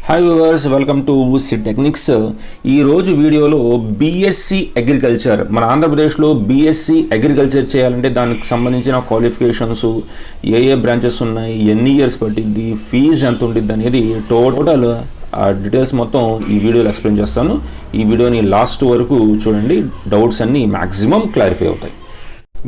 Hi viewers, welcome to SIT techniques. ఈరోజు వీడియోలో BSc agriculture మన ఆంధ్రప్రదేశ్లో బీఎస్సీ అగ్రికల్చర్ చేయాలంటే దానికి సంబంధించిన క్వాలిఫికేషన్స్, ఏ బ్రాంచెస్ ఉన్నాయి, ఎన్ని ఇయర్స్ పట్టిద్ది, ఫీజు ఎంత ఉంటుంది అనేది టోటల్ డీటెయిల్స్ మొత్తం ఈ వీడియోలో ఎక్స్ప్లెయిన్ చేస్తాను. ఈ వీడియోని లాస్ట్ వరకు చూడండి, డౌట్స్ అన్నీ మ్యాక్సిమం క్లారిఫై అవుతాయి.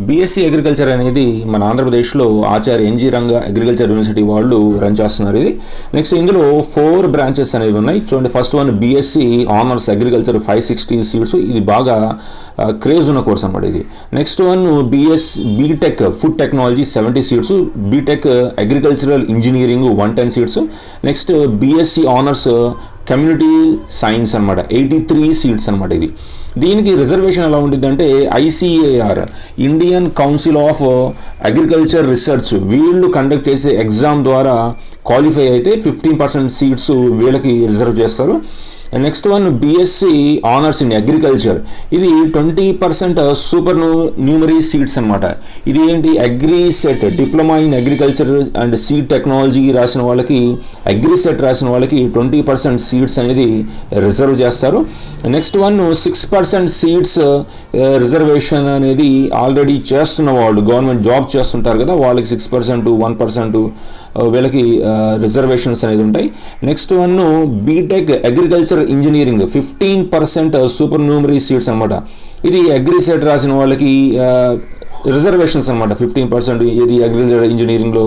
బీఎస్సీ అగ్రికల్చర్ అనేది మన ఆంధ్రప్రదేశ్లో ఆచార్య ఎన్జీ రంగా అగ్రికల్చర్ యూనివర్సిటీ వాళ్ళు రన్ చేస్తున్నారు. ఇది నెక్స్ట్ ఇందులో 4 బ్రాంచెస్ అనేవి ఉన్నాయి. చూడండి, first one BSc honours agriculture 560 seats, ఇది బాగా క్రేజ్ ఉన్న కోర్స్ అన్నమాట ఇది. Next one BTech food technology 70 seats, BTech agricultural engineering 110 seats. Next BSc honours community science అనమాట 83 సీట్స్ అనమాట. ఇది దీనికి రిజర్వేషన్ ఎలా ఉంటుందంటే ICAR Indian council of agriculture research వీళ్ళు కండక్ట్ చేసే ఎగ్జామ్ ద్వారా క్వాలిఫై అయితే 15% సీట్స్ వీళ్ళకి రిజర్వ్ చేస్తారు. Next one BSc honours in agriculture, ఇది 20% సూపర్ న్యూమరీ సీట్స్ అనమాట. ఇది ఏంటి, agri set diploma in agriculture and seed technology రాసిన వాళ్ళకి, అగ్రి సెట్ రాసిన వాళ్ళకి 20% సీట్స్ అనేది రిజర్వ్ చేస్తారు. నెక్స్ట్ వన్ 6% సీట్స్ రిజర్వేషన్ అనేది ఆల్రెడీ చేస్తున్న వాళ్ళు, గవర్నమెంట్ జాబ్ చేస్తుంటారు కదా, వాళ్ళకి 6%, 1% వీళ్ళకి రిజర్వేషన్స్ అనేది ఉంటాయి. Next one BTech agriculture engineering 15% supernumerary seats అనమాట. ఇది అగ్రి సెట్ రాసిన వాళ్ళకి రిజర్వేషన్స్ అనమాట 15%. ఇది అగ్రికల్చర్ ఇంజనీరింగ్లో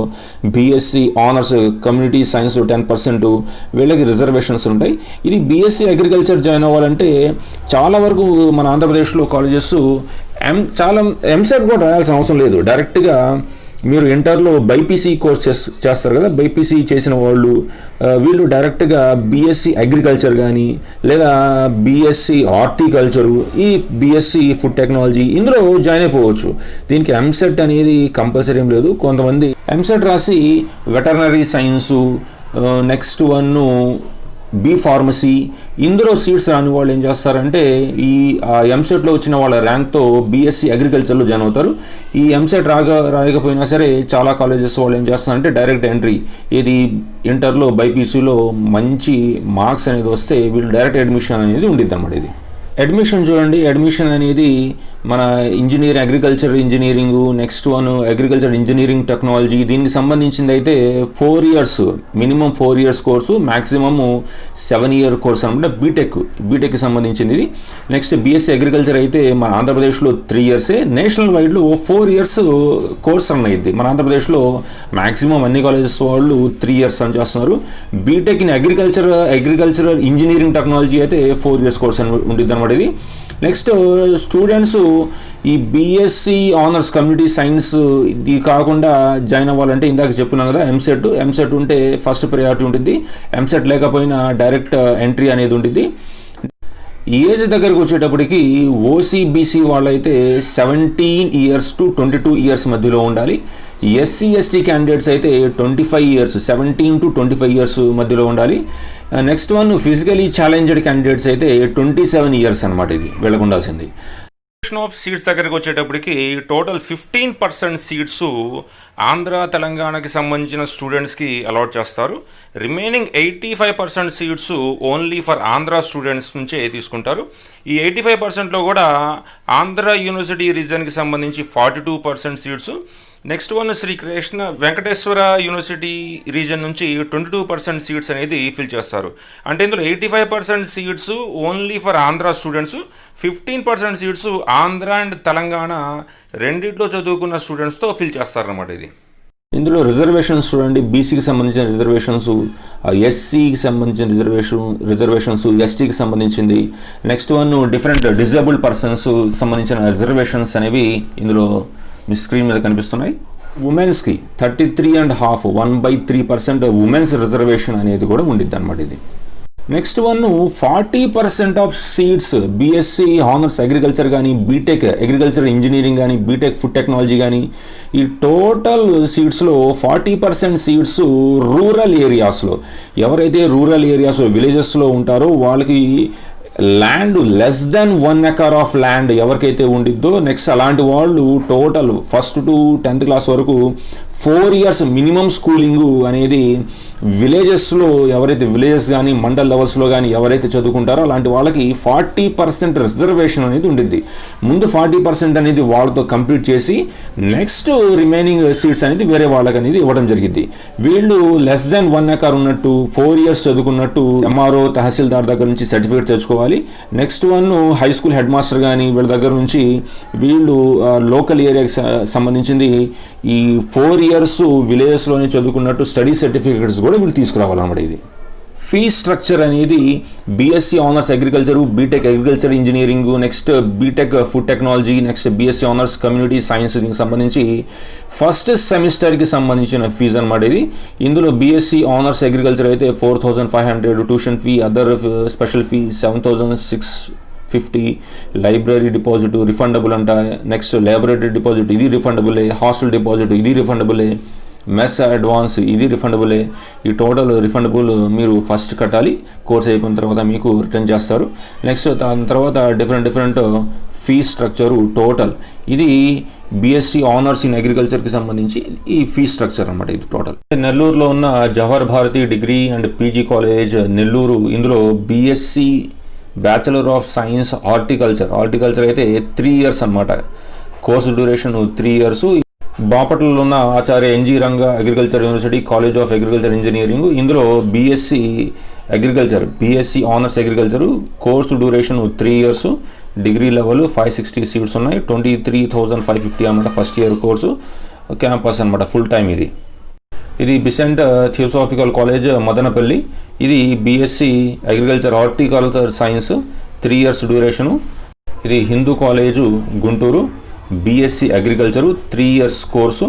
బీఎస్సీ ఆనర్స్ కమ్యూనిటీ సైన్స్ 10% వీళ్ళకి రిజర్వేషన్స్ ఉంటాయి. ఇది బీఎస్సీ అగ్రికల్చర్ జాయిన్ అవ్వాలంటే చాలా వరకు మన ఆంధ్రప్రదేశ్లో కాలేజెస్ చాలా ఎంసెట్ కూడా రాయాల్సిన అవసరం లేదు. డైరెక్ట్గా మీరు ఇంటర్లో బైపీసీ కోర్స్ చేస్తారు కదా, బైపీసీ చేసిన వాళ్ళు వీళ్ళు డైరెక్ట్గా బీఎస్సీ అగ్రికల్చర్ కానీ లేదా బీఎస్సీ హార్టికల్చరు, ఈ బీఎస్సీ ఫుడ్ టెక్నాలజీ ఇందులో జాయిన్ అయిపోవచ్చు. దీనికి ఎంసెట్ అనేది కంపల్సరీ ఏం లేదు. కొంతమంది ఎంసెట్ రాసి veterinary science, next one B pharmacy ఇందులో సీట్స్ రాని వాళ్ళు ఏం చేస్తారంటే ఈ ఎంసెట్లో వచ్చిన వాళ్ళ ర్యాంక్తో బీఎస్సీ అగ్రికల్చర్లో జాయిన్ అవుతారు. ఈ ఎంసెట్ రాయకపోయినా సరే చాలా కాలేజెస్ వాళ్ళు ఏం చేస్తారంటే డైరెక్ట్ ఎంట్రీ, ఇది ఇంటర్లో బైపీసీలో మంచి మార్క్స్ అనేది వస్తే వీళ్ళు డైరెక్ట్ అడ్మిషన్ అనేది ఉండిద్ది అన్నమాట. ఇది అడ్మిషన్ చూడండి, అడ్మిషన్ అనేది మన agriculture engineering, next one agriculture engineering technology, దీనికి సంబంధించింది అయితే 4 years, minimum 4 years course, maximum 7 year course అనమాట. బీటెక్కి సంబంధించింది ఇది. నెక్స్ట్ బీఎస్సీ అగ్రికల్చర్ అయితే మన ఆంధ్రప్రదేశ్లో 3 ఇయర్సే, నేషనల్ వైడ్లో 4 ఇయర్స్ కోర్స్ రన్ అయ్యింది. మన ఆంధ్రప్రదేశ్లో మ్యాక్సిమం అన్ని కాలేజెస్ వాళ్ళు 3 ఇయర్స్ రన్ చేస్తున్నారు. BTech in agricultural engineering technology అయితే 4 ఇయర్స్ కోర్స్ అని ఉంటుంది అనమాట. ఇది నెక్స్ట్ స్టూడెంట్స్ ఈ బీఎస్సీ ఆనర్స్ కమ్యూనిటీ సైన్స్ ఇది కాకుండా జాయిన్ అవ్వాలంటే ఇందాక చెప్పున్నాం కదా, ఎంసెట్ ఉంటే ఫస్ట్ ప్రయారిటీ ఉంటుంది. ఎంసెట్ లేకపోయినా డైరెక్ట్ ఎంట్రీ అనేది ఉంటుంది. ఏజ్ దగ్గరకు వచ్చేటప్పటికి ఓసీబీసీ వాళ్ళైతే 17 ఇయర్స్ టు 22 ఇయర్స్ మధ్యలో ఉండాలి. ఎస్సీ ఎస్టీ క్యాండిడేట్స్ అయితే 25 ఇయర్స్, 17 టు 25 ఇయర్స్ మధ్యలో ఉండాలి. Next one physically challenged candidates అయితే 27 ఇయర్స్ అనమాట. ఇది వీళ్ళకు ఉండాల్సింది. ఆఫ్ సీట్స్ దగ్గరికి వచ్చేటప్పటికి టోటల్ 15% సీట్స్ ఆంధ్ర తెలంగాణకి సంబంధించిన స్టూడెంట్స్కి అలాట్ చేస్తారు. Remaining 85% seats only for Andhra students నుంచే తీసుకుంటారు. ఈ 85%లో కూడా ఆంధ్ర యూనివర్సిటీ రీజన్కి సంబంధించి 42% seats, next one Sri Krishna Venkateswara university region నుంచి 22% సీట్స్ అనేది ఫిల్ చేస్తారు. అంటే ఇందులో 85% seats only for Andhra students, 15% seats Andhra and Telangana రెండిట్లో చదువుకున్న స్టూడెంట్స్తో ఫిల్ చేస్తారన్నమాట. ఇది ఇందులో రిజర్వేషన్స్ చూడండి, బీసీకి సంబంధించిన రిజర్వేషన్స్, ఎస్సీకి సంబంధించిన రిజర్వేషన్స్, ఎస్టీకి సంబంధించింది. Next one different disabled persons సంబంధించిన రిజర్వేషన్స్ అనేవి ఇందులో మీ స్క్రీన్ మీద కనిపిస్తున్నాయి. ఉమెన్స్కి 33.5 1/3% ఉమెన్స్ రిజర్వేషన్ అనేది కూడా ఉండిద్ది అనమాట. ఇది next one 40% of seats BSc honours agriculture కానీ, బీటెక్ అగ్రికల్చర్ ఇంజనీరింగ్ కానీ, బీటెక్ ఫుడ్ టెక్నాలజీ కానీ, ఈ టోటల్ సీట్స్లో 40% సీట్స్ రూరల్ ఏరియాస్లో, ఎవరైతే రూరల్ ఏరియాస్లో విలేజెస్లో ఉంటారో వాళ్ళకి land less than 1 acre of land ఎవరికైతే ఉండిద్దో నెక్స్ట్ అలాంటి వాళ్ళు total first to 10th class వరకు 4 years మినిమం స్కూలింగ్ అనేది విలేజెస్లో ఎవరైతే విలేజెస్ కానీ మండల్ లెవెల్స్లో కానీ ఎవరైతే చదువుకుంటారో అలాంటి వాళ్ళకి 40% రిజర్వేషన్ అనేది ఉండిద్ది. ముందు 40% అనేది వాళ్ళతో కంప్లీట్ చేసి నెక్స్ట్ రిమైనింగ్ సీట్స్ అనేది వేరే వాళ్ళకి అనేది ఇవ్వడం జరిగింది. వీళ్ళు లెస్ దెన్ 1 ఎకర్ ఉన్నట్టు 4 years చదువుకున్నట్టు ఎంఆర్ఓ తహసీల్దార్ దగ్గర నుంచి సర్టిఫికేట్ తెచ్చుకోవాలి. Next one high school head master కానీ వీళ్ళ దగ్గర నుంచి వీళ్ళు లోకల్ ఏరియాకి సంబంధించింది ఈ 4 years విలేజెస్లోనే చదువుకున్నట్టు స్టడీ సర్టిఫికేట్స్ కూడా వీళ్ళు తీసుకురావాలన్నమాట. ఇది ఫీ స్ట్రక్చర్ అనేది BSc honours agriculture, BTech agriculture engineering, next BTech food technology, next BSc honours community science దీనికి సంబంధించి ఫస్ట్ సెమిస్టర్కి సంబంధించిన ఫీజు అనమాట ఇది. ఇందులో బీఎస్సీ ఆనర్స్ అగ్రికల్చర్ అయితే 4,500 tuition fee, other special fee 7,650, library deposit refundable అంట, నెక్స్ట్ లైబ్రరీ డిపాజిట్ ఇది రిఫండబులే, hostel deposit ఇది రిఫండబులే, మెస్ అడ్వాన్స్ ఇది రిఫండబులే. ఈ టోటల్ రిఫండబుల్ మీరు ఫస్ట్ కట్టాలి, కోర్స్ అయిపోయిన తర్వాత మీకు రిటర్న్ చేస్తారు. నెక్స్ట్ దాని తర్వాత డిఫరెంట్ ఫీ స్ట్రక్చరు టోటల్ ఇది బీఎస్సీ ఆనర్స్ ఇన్ అగ్రికల్చర్కి సంబంధించి ఈ ఫీ స్ట్రక్చర్ అనమాట ఇది టోటల్. నెల్లూరులో ఉన్న Jawahar Bharati degree and PG college Nellore, ఇందులో BSc bachelor of science horticulture అయితే 3 years అనమాట. Course duration 3 years. బాపట్లలో ఉన్న Acharya NG Ranga agriculture university college of agriculture engineering, ఇందులో BSc honours agriculture course duration 3 years, degree level 560 seats ఉన్నాయి, 23,550 అనమాట ఫస్ట్ ఇయర్ కోర్సు, క్యాంపస్ అనమాట, full time ఇది. ఇది బిసెంట్ థియోసాఫికల్ కాలేజ్ మదనపల్లి, ఇది BSc agriculture horticulture science 3 years duration. ఇది Hindu college Guntur, BSc agriculture 3 years course,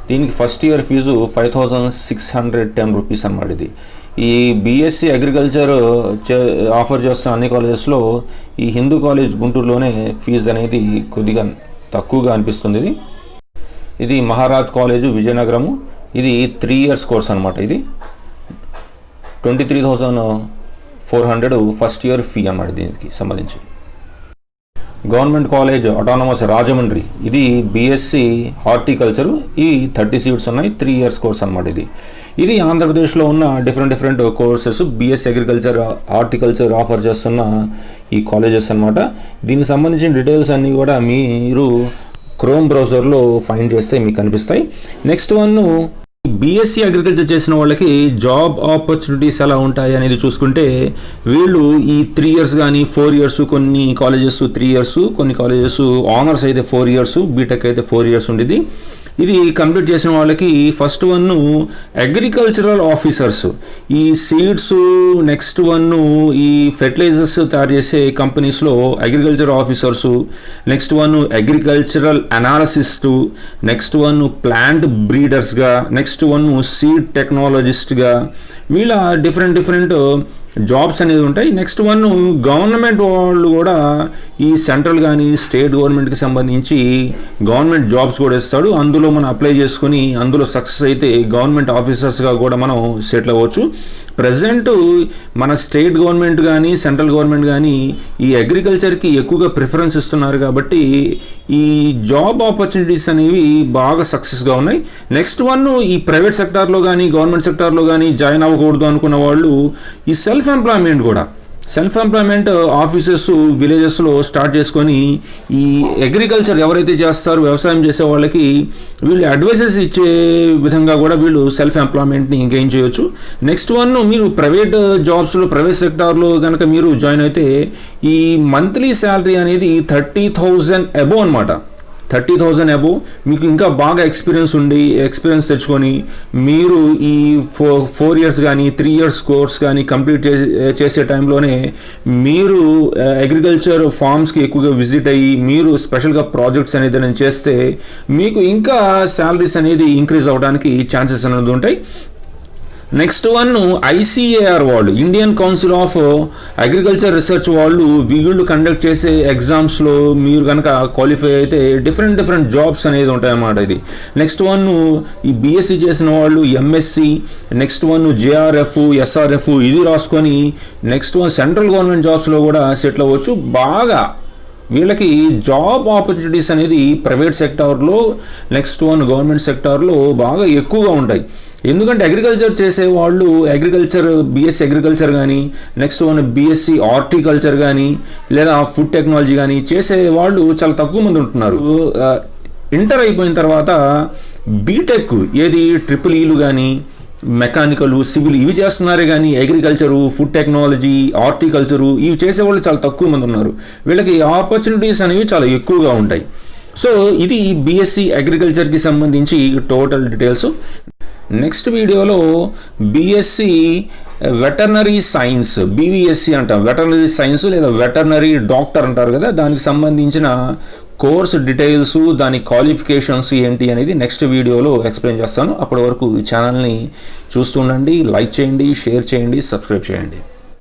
దీనికి first year fees 5,610 rupees అనమాట. ఇది ఈ బీఎస్సీ అగ్రికల్చర్ ఆఫర్ చేస్తున్న అన్ని కాలేజెస్లో ఈ హిందూ కాలేజ్ గుంటూరులోనే ఫీజు అనేది కొద్దిగా తక్కువగా అనిపిస్తుంది. ఇది మహారాజ్ కాలేజు విజయనగరము, ఇది 3 years కోర్స్ అనమాట. ఇది 23,400 ఫస్ట్ ఇయర్ ఫీ అన్నమాట దీనికి సంబంధించి. గవర్నమెంట్ కాలేజ్ ఆటోనమస్ రాజమండ్రి, ఇది బీఎస్సీ హార్టికల్చరు, ఈ 30 seats ఉన్నాయి, 3 years కోర్స్ అనమాట. ఇది ఆంధ్రప్రదేశ్లో ఉన్న different courses BSc agriculture horticulture offer చేస్తున్న ఈ కాలేజెస్ అనమాట. దీనికి సంబంధించిన డీటెయిల్స్ అన్నీ కూడా మీరు క్రోమ్ బ్రౌజర్లో ఫైండ్ చేస్తే మీకు కనిపిస్తాయి. నెక్స్ట్ వన్ బీఎస్సీ అగ్రికల్చర్ చేసిన వాళ్ళకి జాబ్ ఆపర్చునిటీస్ ఎలా ఉంటాయి అనేది చూసుకుంటే వీళ్ళు ఈ 3 years కానీ 4 years, కొన్ని కాలేజెస్ 3 years, కొన్ని కాలేజెస్ ఆనర్స్ అయితే 4 years, బీటెక్ అయితే 4 years ఉండేది. ఇది కంప్లీట్ చేసిన వాళ్ళకి ఫస్ట్ వన్ అగ్రికల్చరల్ ఆఫీసర్స్, ఈ సీడ్స్, నెక్స్ట్ వన్ ఈ ఫెర్టిలైజర్స్ తయారు చేసే కంపెనీస్లో agriculture officers, next one agricultural analyst, next one plant బ్రీడర్స్గా, నెక్స్ట్ వన్ సీడ్ టెక్నాలజిస్ట్గా, వీళ్ళ డిఫరెంట్ జాబ్స్ అనేది ఉంటాయి. నెక్స్ట్ వన్ గవర్నమెంట్ వాళ్ళు కూడా ఈ సెంట్రల్ కానీ స్టేట్ గవర్నమెంట్కి సంబంధించి గవర్నమెంట్ జాబ్స్ కూడా ఇస్తాడు. అందులో మనం అప్లై చేసుకుని అందులో సక్సెస్ అయితే గవర్నమెంట్ ఆఫీసర్స్గా కూడా మనం సెటిల్ అవ్వచ్చు. ప్రజెంట్ మన స్టేట్ గవర్నమెంట్ కానీ సెంట్రల్ గవర్నమెంట్ కానీ ఈ అగ్రికల్చర్కి ఎక్కువగా ప్రిఫరెన్స్ ఇస్తున్నారు కాబట్టి ఈ జాబ్ ఆపర్చునిటీస్ అనేవి బాగా సక్సెస్గా ఉన్నాయి. నెక్స్ట్ వన్ ఈ ప్రైవేట్ సెక్టార్లో కానీ గవర్నమెంట్ సెక్టార్లో కానీ జాయిన్ అవ్వకూడదు అనుకున్న వాళ్ళు ఈ సెల్ఫ్ ఎంప్లాయ్మెంట్ ఆఫీసెస్ విలేజెస్లో స్టార్ట్ చేసుకొని ఈ అగ్రికల్చర్ ఎవరైతే చేస్తారో వ్యవసాయం చేసే వాళ్ళకి వీళ్ళు అడ్వైజెస్ ఇచ్చే విధంగా కూడా వీళ్ళు సెల్ఫ్ ఎంప్లాయ్మెంట్ని గెయిన్ చేయొచ్చు. నెక్స్ట్ వన్ మీరు ప్రైవేట్ జాబ్స్లో ప్రైవేట్ సెక్టార్లో కనుక మీరు జాయిన్ అయితే ఈ మంత్లీ శాలరీ అనేది 30,000 అబోవ్ అనమాట. 30,000 అబోవ్. మీకు ఇంకా బాగా ఎక్స్పీరియన్స్ తెచ్చుకొని మీరు ఈ 4 years కానీ 3 years కోర్స్ కానీ కంప్లీట్ చేసే టైంలోనే మీరు అగ్రికల్చర్ ఫార్మ్స్కి ఎక్కువగా విజిట్ అయ్యి మీరు స్పెషల్గా ప్రాజెక్ట్స్ అనేది చేస్తే మీకు ఇంకా శాలరీస్ అనేది ఇంక్రీజ్ అవ్వడానికి ఛాన్సెస్ అనేది ఉంటాయి. నెక్స్ట్ వన్ ICAR వాళ్ళు, Indian council of agriculture research వాళ్ళు, వీళ్ళు కండక్ట్ చేసే ఎగ్జామ్స్లో మీరు కనుక క్వాలిఫై అయితే డిఫరెంట్ జాబ్స్ అనేది ఉంటాయన్నమాట ఇది. నెక్స్ట్ వన్ ఈ BSc చేసిన వాళ్ళు MSc, next one JRF, SRF ఇది రాసుకొని నెక్స్ట్ వన్ సెంట్రల్ గవర్నమెంట్ జాబ్స్లో కూడా సెటిల్ అవ్వచ్చు. బాగా వీళ్ళకి జాబ్ ఆపర్చునిటీస్ అనేది ప్రైవేట్ సెక్టార్లో, నెక్స్ట్ వన్ గవర్నమెంట్ సెక్టార్లో బాగా ఎక్కువగా ఉంటాయి. ఎందుకంటే అగ్రికల్చర్ చేసేవాళ్ళు BSc అగ్రికల్చర్ కానీ, నెక్స్ట్ వన్ BSc హార్టికల్చర్ కానీ, లేదా ఫుడ్ టెక్నాలజీ కానీ చేసేవాళ్ళు చాలా తక్కువ మంది ఉంటున్నారు. ఇంటర్ అయిపోయిన తర్వాత బీటెక్ ఏది EEE కానీ, మెకానికల్, సివిల్ ఇవి చేస్తున్నారే కానీ అగ్రికల్చరు, ఫుడ్ టెక్నాలజీ, హార్టికల్చరు ఇవి చేసేవాళ్ళు చాలా తక్కువ మంది ఉన్నారు. వీళ్ళకి ఆపర్చునిటీస్ అనేవి చాలా ఎక్కువగా ఉంటాయి. సో ఇది BSc అగ్రికల్చర్కి సంబంధించి టోటల్ డీటెయిల్స్. నెక్స్ట్ వీడియోలో BSc వెటర్నరీ సైన్స్, BVSc అంటాం, వెటర్నరీ సైన్స్ లేదా వెటర్నరీ డాక్టర్ అంటారు కదా, దానికి సంబంధించిన కోర్స్ డీటెయిల్స్, దాని క్వాలిఫికేషన్స్ ఏంటి అనేది నెక్స్ట్ వీడియోలో ఎక్స్ప్లెయిన్ చేస్తాను. అప్పటి వరకు ఈ ఛానల్ని చూస్తుండండి, లైక్ చేయండి, షేర్ చేయండి, సబ్స్క్రైబ్ చేయండి.